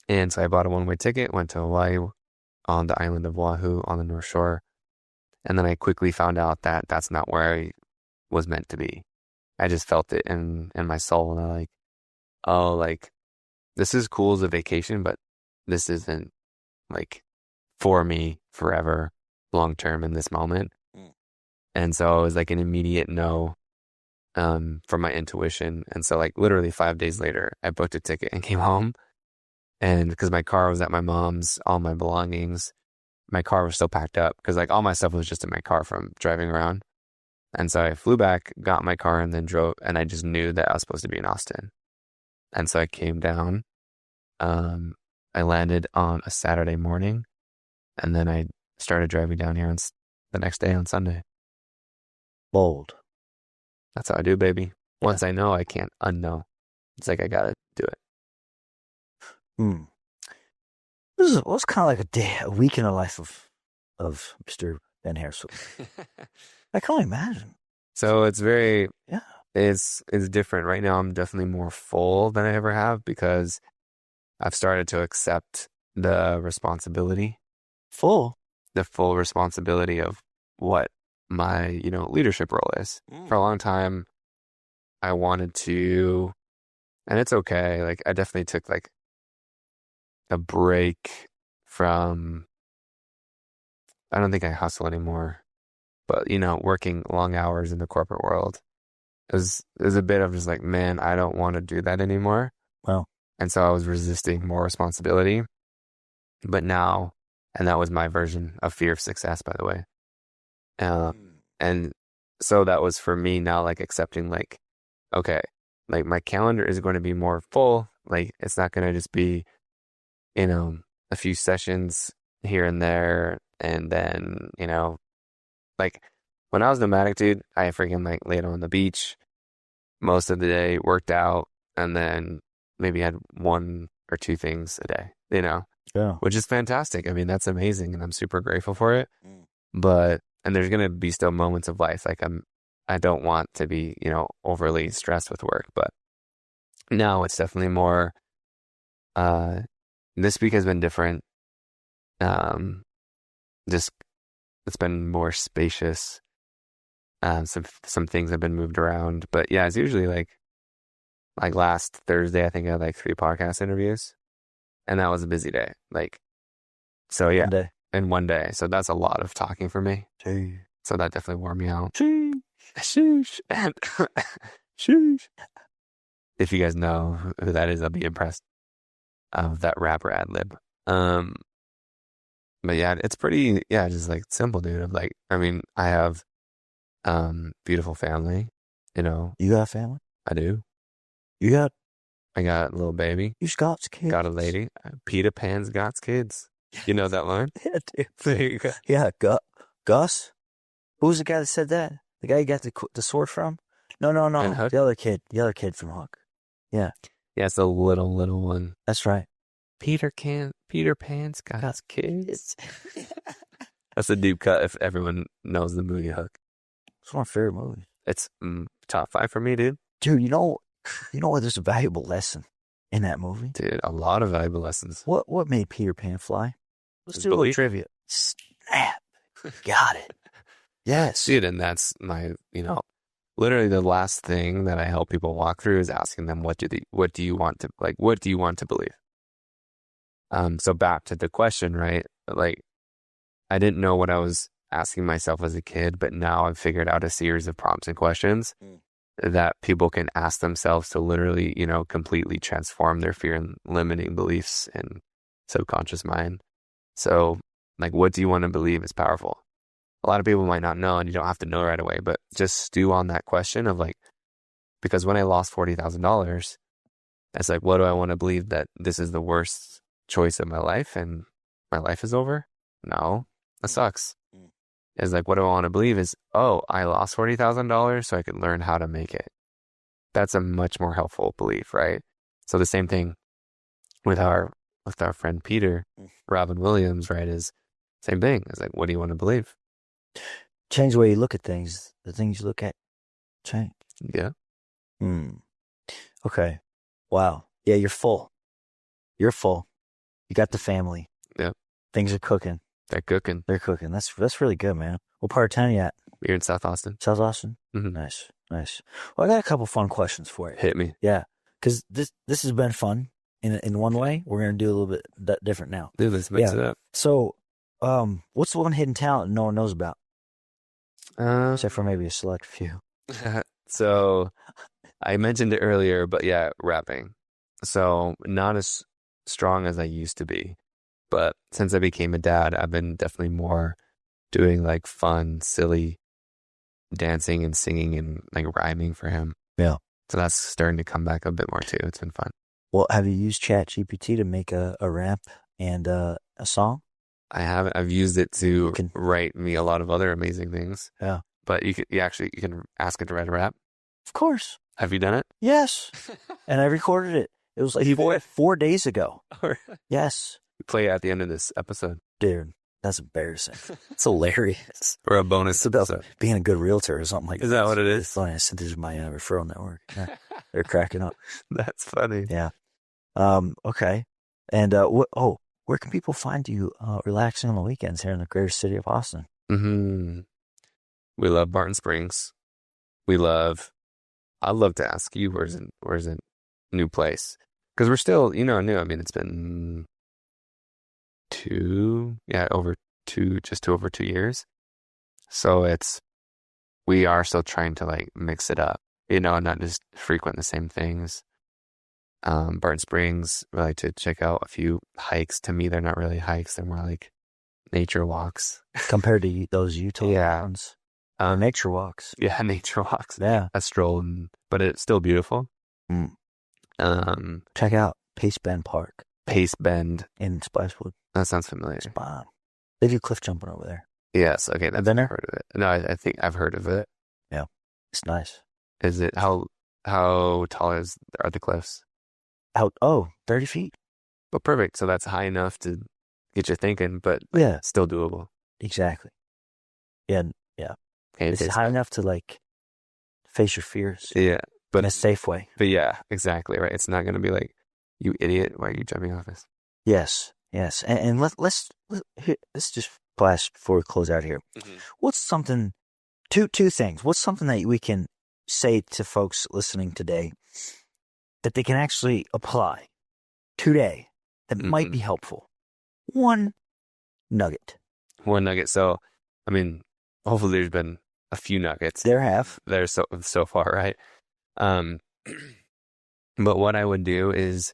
And so I bought a one-way ticket, went to Hawaii on the island of Oahu on the North Shore. And then I quickly found out that that's not where I was meant to be. I just felt it in my soul. And I'm like, oh, like, this is cool as a vacation, but this isn't like for me forever, long term in this moment. And so it was like an immediate no from my intuition. And so like literally 5 days later, I booked a ticket and came home. And because my car was at my mom's, all my belongings, my car was still packed up because like all my stuff was just in my car from driving around. And so I flew back, got my car, and then drove. And I just knew that I was supposed to be in Austin. And so I came down. I landed on a Saturday morning, and then I started driving down here on the next day on Sunday. Bold. That's how I do, baby. Yeah. Once I know, I can't unknow. It's like I gotta do it. This was kind of like a week in the life of Mr. Ben Harris. I can only imagine. So it's very, Yeah. it's different. Right now, I'm definitely more full than I ever have because I've started to accept the responsibility, the full responsibility of what my, leadership role is. For a long time, I wanted to, and it's okay. Like I definitely took like a break from, I don't think I hustle anymore, but working long hours in the corporate world is a bit of just like, man, I don't want to do that anymore. Wow. And so I was resisting more responsibility. But now, and that was my version of fear of success, by the way. And so that was for me now, like accepting, like, okay, like my calendar is going to be more full. Like it's not going to just be, a few sessions here and there. And then, like when I was nomadic, dude, I freaking like laid on the beach most of the day, worked out, and then maybe had one or two things a day, Yeah. which is fantastic. I mean, that's amazing. And I'm super grateful for it. And there's going to be still moments of life. Like I don't want to be, overly stressed with work, but now it's definitely more, this week has been different. Just, it's been more spacious. Some things have been moved around, but yeah, it's usually like last Thursday, I think I had like 3 podcast interviews, and that was a busy day. So yeah, One day. in one day. So that's a lot of talking for me. So that definitely wore me out. Sheesh. And sheesh. If you guys know who that is, I'll be impressed of that rapper ad lib. But yeah, it's pretty, just like simple, dude. I have beautiful family, You got family? I do. I got a little baby, You got kids. got a lady. Peter Pan's got kids. You know that line? Yeah, dude. There you go. Yeah, Gus? Who was the guy that said that? The guy you got the sword from? No. And Hook? The other kid from Hook. Yeah, Yeah, it's a little one. that's right. Peter Pan's got kids. That's a deep cut if everyone knows the movie Hook. It's one of my favorite movies. It's top 5 for me, dude. Dude, you know what? There's a valuable lesson in that movie. Dude, a lot of valuable lessons. What made Peter Pan fly? Let's His do a little belief. trivia. Snap. Got it. Yes. Dude, and that's my, literally the last thing that I help people walk through is asking them, what do you want to believe? So back to the question, right? Like, I didn't know what I was asking myself as a kid, but now I've figured out a series of prompts and questions that people can ask themselves to literally, completely transform their fear and limiting beliefs and subconscious mind. So, like, what do you want to believe is powerful? A lot of people might not know, and you don't have to know right away, but just stew on that question of like, because when I lost $40,000, it's like, what do I want to believe, that this is the worst choice of my life and my life is over? No, that sucks. It's like, what do I want to believe is, oh, I lost $40,000 so I could learn how to make it. That's a much more helpful belief, right? So the same thing with our friend Peter, Robin Williams, right, is same thing. It's like, what do you want to believe? Change the way you look at things. The things you look at change. Yeah. Okay. Wow. Yeah, you're full. You got the family. Yeah. Things are cooking. They're cooking. They're cooking. That's really good, man. What part of town you at? We're in South Austin. South Austin? Mhm. Nice. Well, I got a couple fun questions for you. Hit me. Yeah, because this has been fun in one way. We're going to do a little bit different now. Dude, let's mix it up. So, what's the one hidden talent no one knows about? Except for maybe a select few. So I mentioned it earlier, but yeah, rapping. So not as strong as I used to be, but since I became a dad, I've been definitely more doing like fun, silly dancing and singing and like rhyming for him. Yeah. So that's starting to come back a bit more too. It's been fun. Well, have you used ChatGPT to make a rap and a song? I haven't. I've used it to can- write me a lot of other amazing things. Yeah. But you can ask it to write a rap. Of course. Have you done it? Yes. And I recorded it. It was like 4 days ago. Yes. Play it at the end of this episode. Dude, that's embarrassing. It's hilarious. Or a bonus It's about episode. being a good realtor or something like that. Is that what it is? It's funny. I sent this to my referral network. Yeah. They're cracking up. That's funny. Yeah. Okay. And where can people find you relaxing on the weekends here in the greater city of Austin? Mm-hmm. We love Barton Springs. I'd love to ask you, where's a new place? Because we're still, new. I mean, it's been just over 2 years. So we are still trying to like mix it up, not just frequent the same things. Barton Springs. I like to check out a few hikes. To me, they're not really hikes. They're more like nature walks. Compared to those Utah Yeah. ones. Nature walks. Yeah, nature walks. Yeah. A stroll, but it's still beautiful. Mm. Um, Check out Pace Bend Park Pace Bend. in Splashwood. That sounds familiar. Spot on. They do cliff jumping over there. Yes. Okay. That's been there? I've heard of it. No, I think I've heard of it. Yeah. It's nice. Is it how tall are the cliffs? 30 feet. But perfect. So that's high enough to get you thinking, but Yeah. still doable. Exactly. Yeah. Yeah. Okay, It's high enough to like face your fears Yeah, but in a safe way. But yeah, exactly right. It's not going to be like, you idiot, why are you jumping off this? Yes. Yes. And let's just flash before we close out here. Mm-hmm. What's something? Two things. What's something that we can say to folks listening today that they can actually apply today that might be helpful? One nugget. One nugget. So, I mean, hopefully there's been a few nuggets There have. there so far, right? But what I would do is,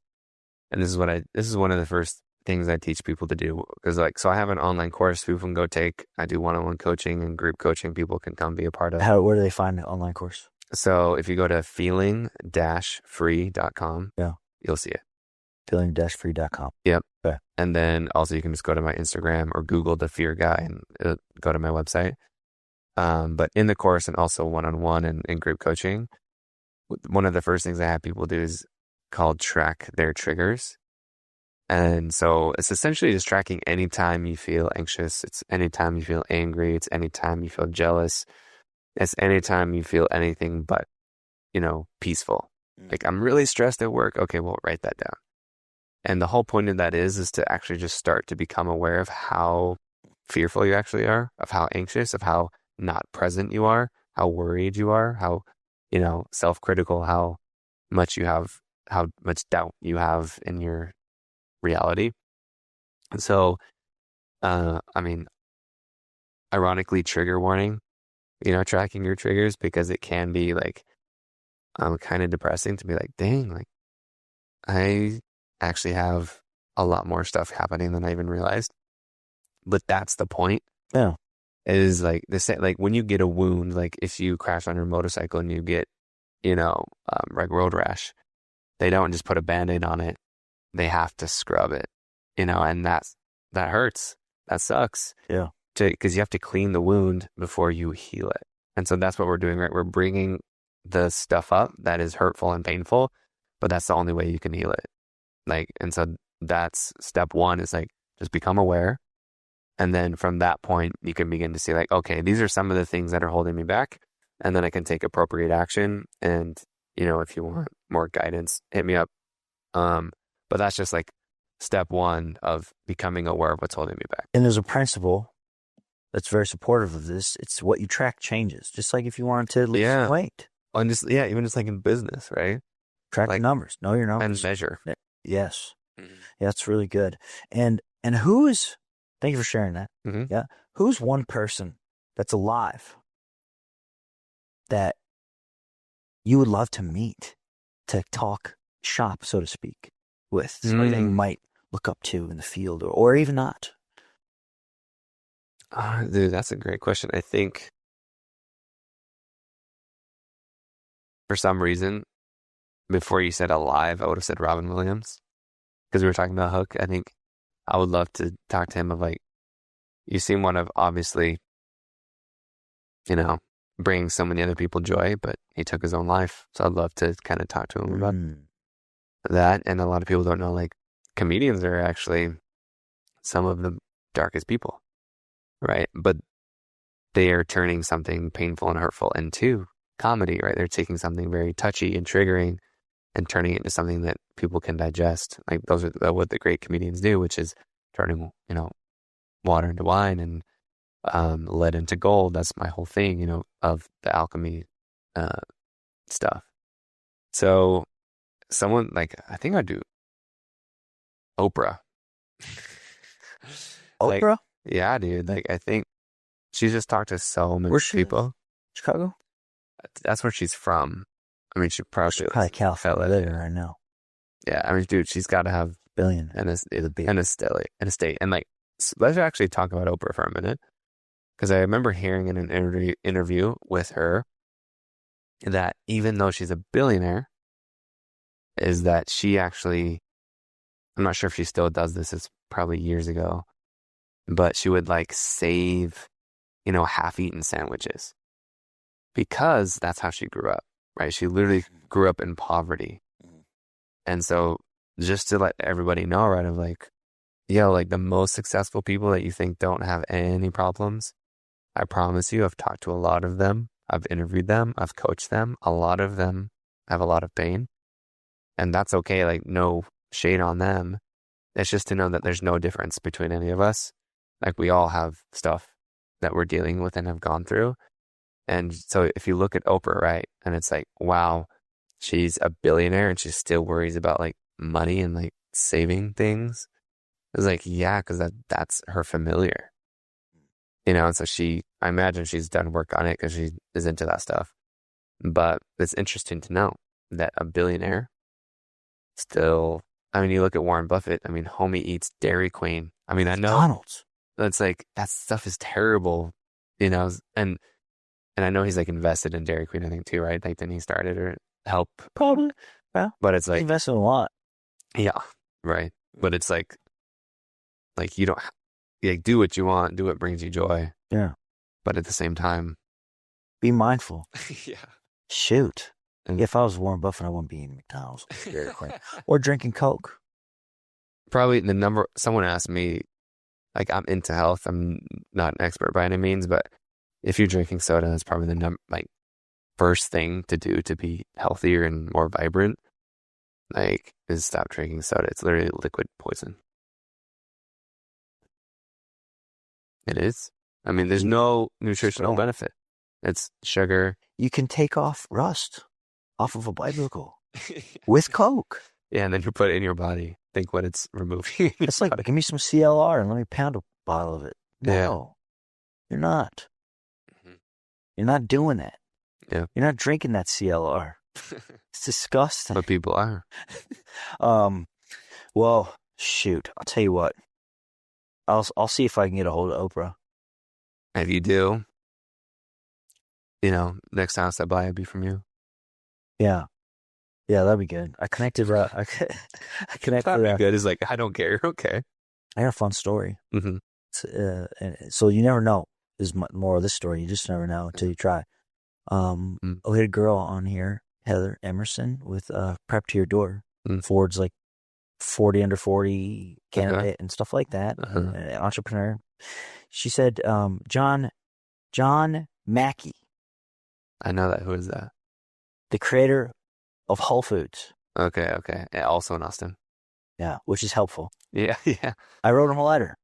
and this is one of the first things I teach people to do, because so I have an online course people can go take. I do one-on-one coaching and group coaching. People can come be a part of. Where do they find the online course? So if you go to feeling-free.com, Yeah, you'll see it. feeling-free.com. Yep. Okay. And then also you can just go to my Instagram or Google the Fear Guy and go to my website. But in the course and also one-on-one and in group coaching, one of the first things I have people do is called track their triggers. And so it's essentially just tracking anytime you feel anxious. It's anytime you feel angry. It's anytime you feel jealous. It's anytime you feel anything but, peaceful. Like, I'm really stressed at work. Okay, well, write that down. And the whole point of that is to actually just start to become aware of how fearful you actually are, of how anxious, of how not present you are, how worried you are, how, self-critical, how much doubt you have in your reality. And so, ironically, trigger warning, tracking your triggers, because it can be like, kind of depressing to be like, dang, like I actually have a lot more stuff happening than I even realized. But that's the point. Yeah. Is like like when you get a wound, like if you crash on your motorcycle and you get, like road rash, they don't just put a Band-Aid on it. They have to scrub it, and that hurts. That sucks. Yeah. Because you have to clean the wound before you heal it. And so that's what we're doing, right? We're bringing the stuff up that is hurtful and painful, but that's the only way you can heal it. And so that's step one, is like, just become aware. And then from that point, you can begin to see like, okay, these are some of the things that are holding me back. And then I can take appropriate action. And, if you want more guidance, hit me up. But that's just like step one of becoming aware of what's holding me back. And there's a principle that's very supportive of this. It's what you track changes. Just like if you wanted to lose some weight. And even just like in business, right? Track the numbers. Know your numbers. And measure. Yes. Mm-hmm. Yeah, that's really good. And thank you for sharing that. Mm-hmm. Yeah. Who's one person that's alive that you would love to meet, to talk shop, so to speak, with? Somebody that you might look up to in the field or even not? Dude, that's a great question. I think for some reason, before you said alive, I would have said Robin Williams, because we were talking about Hook. I think I would love to talk to him of like, you seem one of obviously, bringing so many other people joy, but he took his own life. So I'd love to kind of talk to him about that. And a lot of people don't know, like, comedians are actually some of the darkest people, right? But they are turning something painful and hurtful into comedy, right? They're taking something very touchy and triggering and turning it into something that people can digest. Like, those are what the great comedians do, which is turning, water into wine and lead into gold. That's my whole thing, of the alchemy stuff. So someone like, I think I'd do Oprah. Oprah? Like, yeah, dude. Like, I think she's just talked to so many people. Chicago? That's where she's from. I mean, she probably California right now. Yeah, I mean, dude, she's got to have billion. an estate. And like, let's actually talk about Oprah for a minute, because I remember hearing in an interview with her that even though she's a billionaire, is that she actually, I'm not sure if she still does this, it's probably years ago, but she would like save, half-eaten sandwiches because that's how she grew up, right? She literally grew up in poverty. And so just to let everybody know, right, of like, like the most successful people that you think don't have any problems, I promise you, I've talked to a lot of them. I've interviewed them. I've coached them. A lot of them have a lot of pain. And that's okay. Like, no shade on them. It's just to know that there's no difference between any of us. Like, we all have stuff that we're dealing with and have gone through. And so if you look at Oprah, right, and it's like, wow, she's a billionaire and she still worries about like money and like saving things. It's like, yeah, because that's her familiar. And so I imagine she's done work on it because she is into that stuff. But it's interesting to know that a billionaire still, I mean, you look at Warren Buffett, I mean, homie eats Dairy Queen. I mean, I know McDonald's. that's like, that stuff is terrible, and I know he's like invested in Dairy Queen, I think too, right? Like, didn't he start it or help? Probably. Yeah. But it's like, Invested a lot. yeah, right. But it's like you don't, like, do what you want, do what brings you joy. Yeah. But at the same time, be mindful. Yeah. Shoot. And if I was Warren Buffett, I wouldn't be eating McDonald's or drinking Coke. Probably someone asked me, like, I'm into health. I'm not an expert by any means, but if you're drinking soda, that's probably the first thing to do to be healthier and more vibrant, like, is stop drinking soda. It's literally liquid poison. It is. I mean, there's no nutritional benefit. It's sugar. You can take off rust off of a bicycle with Coke. Yeah, and then you put it in your body. Think what it's removing. It's like, give me some CLR and let me pound a bottle of it. No, you're not. Mm-hmm. You're not doing that. Yeah. You're not drinking that CLR. It's disgusting. But people are. Well, shoot. I'll tell you what. I'll see if I can get a hold of Oprah. If you do, next house I buy it'll be from you. Yeah. Yeah, that'd be good. I connected. I connected. That'd be good. It's like, I don't care. You're okay. I got a fun story. Mm-hmm. So you never know. Is more of this story. You just never know until you try. We had a girl on here, Heather Emerson, with Prep to Your Door. Ford's like 40 under 40 candidate and stuff like that. An entrepreneur. She said, John Mackey. I know that. Who is that? The creator of Whole Foods. Okay. Yeah, also in Austin. Yeah, which is helpful. Yeah. I wrote him a letter.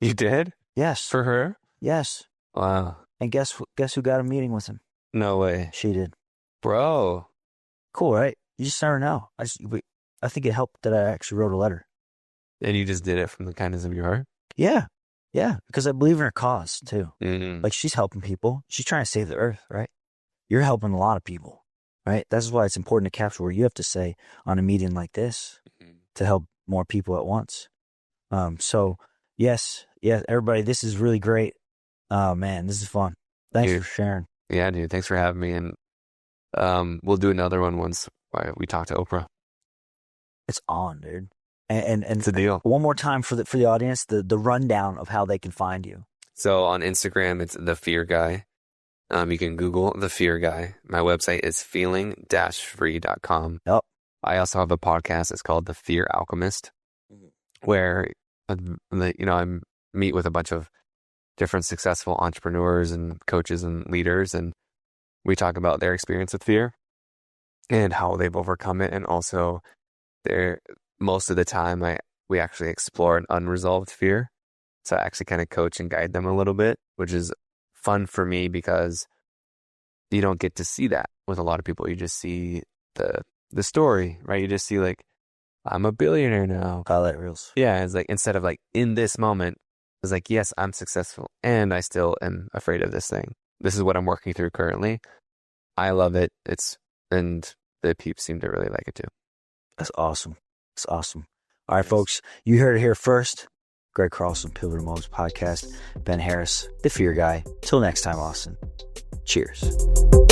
You did? Yes. For her? Yes. Wow. And guess who got a meeting with him? No way. She did. Bro. Cool, right? You just never know. I think it helped that I actually wrote a letter. And you just did it from the kindness of your heart? Yeah. Yeah. Because I believe in her cause, too. Mm-hmm. Like, she's helping people. She's trying to save the earth, right? You're helping a lot of people, right? That's why it's important to capture what you have to say on a meeting like this to help more people at once. So, yes, everybody, this is really great. Oh, man, this is fun. Thanks for sharing. Yeah, dude. Thanks for having me. And we'll do another one once we talk to Oprah. It's on, dude. And it's a deal. One more time for the audience, the rundown of how they can find you. So on Instagram, it's The Fear Guy. You can Google The Fear Guy. My website is feeling-free.com. Yep. I also have a podcast. It's called The Fear Alchemist, where I meet with a bunch of different successful entrepreneurs and coaches and leaders, and we talk about their experience with fear and how they've overcome it, and also most of the time we actually explore an unresolved fear. So I actually kind of coach and guide them a little bit, which is fun for me because you don't get to see that with a lot of people. You just see the story, right? You just see like, I'm a billionaire now. Highlight reels. Yeah. It's like, instead of like in this moment, it's like, yes, I'm successful and I still am afraid of this thing. This is what I'm working through currently. I love it. And the peeps seem to really like it too. That's awesome. That's awesome. All right, folks, you heard it here first. Greg Carlson, Pivotal Moments Podcast. Ben Harris, the Fear Guy. Till next time, Austin. Cheers.